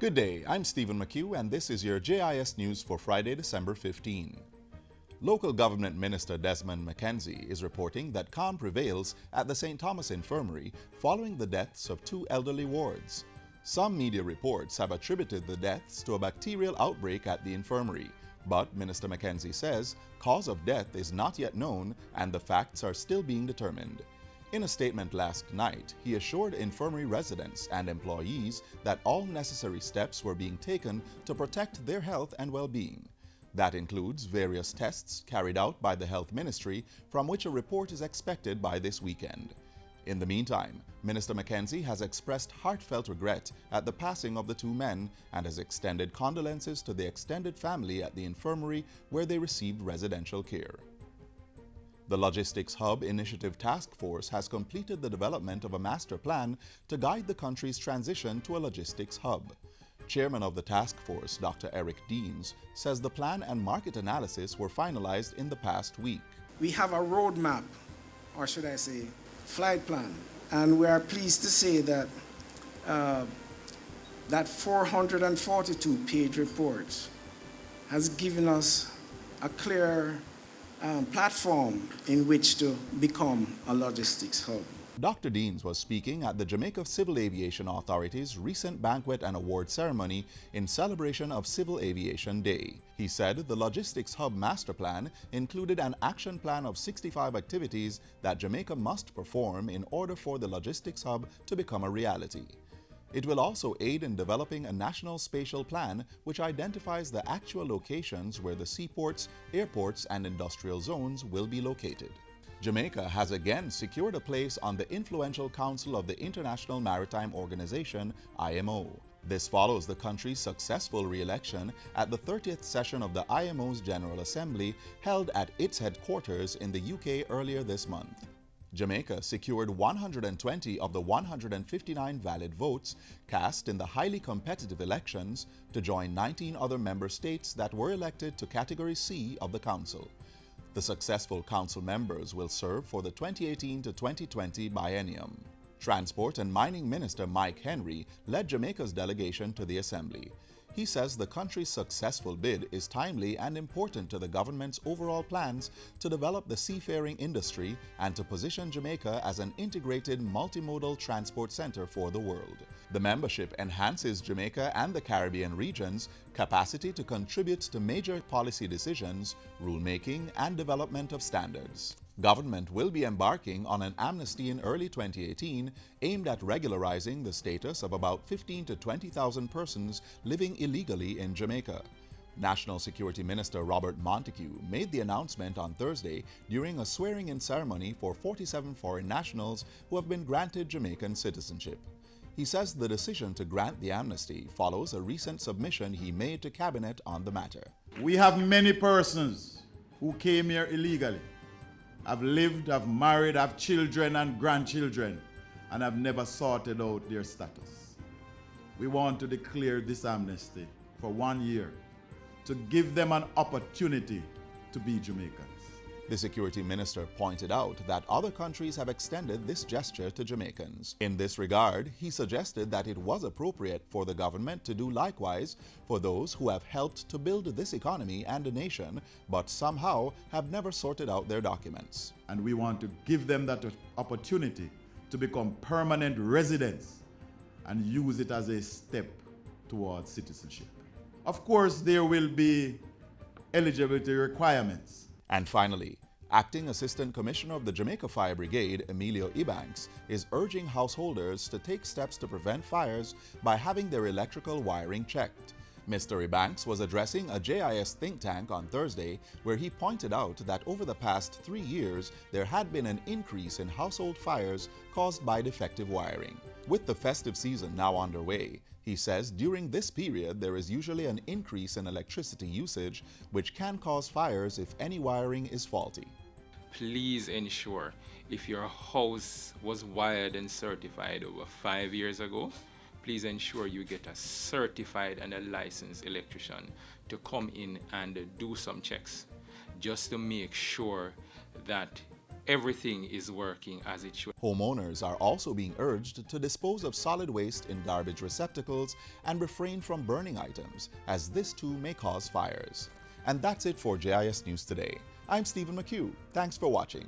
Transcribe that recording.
Good day, I'm Stephen McHugh and this is your JIS News for Friday, December 15. Local Government Minister Desmond McKenzie is reporting that calm prevails at the St. Thomas Infirmary following the deaths of two elderly wards. Some media reports have attributed the deaths to a bacterial outbreak at the infirmary, but Minister McKenzie says cause of death is not yet known and the facts are still being determined. In a statement last night, he assured infirmary residents and employees that all necessary steps were being taken to protect their health and well-being. That includes various tests carried out by the Health Ministry, from which a report is expected by this weekend. In the meantime, Minister McKenzie has expressed heartfelt regret at the passing of the two men and has extended condolences to the extended family at the infirmary where they received residential care. The Logistics Hub Initiative Task Force has completed the development of a master plan to guide the country's transition to a logistics hub. Chairman of the task force, Dr. Eric Deans, says the plan and market analysis were finalized in the past week. We have a roadmap, or should I say, flight plan, and we are pleased to say that that 442-page report has given us a clear platform in which to become a logistics hub. Dr. Deans was speaking at the Jamaica Civil Aviation Authority's recent banquet and award ceremony in celebration of Civil Aviation Day. He said the Logistics Hub Master Plan included an action plan of 65 activities that Jamaica must perform in order for the Logistics Hub to become a reality. It will also aid in developing a national spatial plan which identifies the actual locations where the seaports, airports, and industrial zones will be located. Jamaica has again secured a place on the influential Council of the International Maritime Organization, IMO. This follows the country's successful re-election at the 30th session of the IMO's General Assembly held at its headquarters in the UK earlier this month. Jamaica secured 120 of the 159 valid votes cast in the highly competitive elections to join 19 other member states that were elected to Category C of the Council. The successful council members will serve for the 2018 to 2020 biennium. Transport and Mining Minister Mike Henry led Jamaica's delegation to the Assembly. He says the country's successful bid is timely and important to the government's overall plans to develop the seafaring industry and to position Jamaica as an integrated multimodal transport center for the world. The membership enhances Jamaica and the Caribbean region's capacity to contribute to major policy decisions, rulemaking, and development of standards. Government will be embarking on an amnesty in early 2018 aimed at regularizing the status of about 15,000 to 20,000 persons living illegally in Jamaica. National Security Minister Robert Montego made the announcement on Thursday during a swearing-in ceremony for 47 foreign nationals who have been granted Jamaican citizenship. He says the decision to grant the amnesty follows a recent submission he made to Cabinet on the matter. We have many persons who came here illegally. I've lived, I've married, I've children and grandchildren, and I've never sorted out their status. We want to declare this amnesty for 1 year to give them an opportunity to be Jamaicans. The security minister pointed out that other countries have extended this gesture to Jamaicans. In this regard, he suggested that it was appropriate for the government to do likewise for those who have helped to build this economy and a nation, but somehow have never sorted out their documents. And we want to give them that opportunity to become permanent residents and use it as a step towards citizenship. Of course, there will be eligibility requirements. And finally, Acting Assistant Commissioner of the Jamaica Fire Brigade, Emilio Ebanks, is urging householders to take steps to prevent fires by having their electrical wiring checked. Mr. Ebanks was addressing a JIS think tank on Thursday where he pointed out that over the past 3 years there had been an increase in household fires caused by defective wiring. With the festive season now underway, he says during this period there is usually an increase in electricity usage which can cause fires if any wiring is faulty. Please ensure if your house was wired and certified over 5 years ago, please ensure you get a certified and a licensed electrician to come in and do some checks just to make sure that everything is working as it should. Homeowners are also being urged to dispose of solid waste in garbage receptacles and refrain from burning items, as this too may cause fires. And that's it for JIS News Today. I'm Stephen McHugh. Thanks for watching.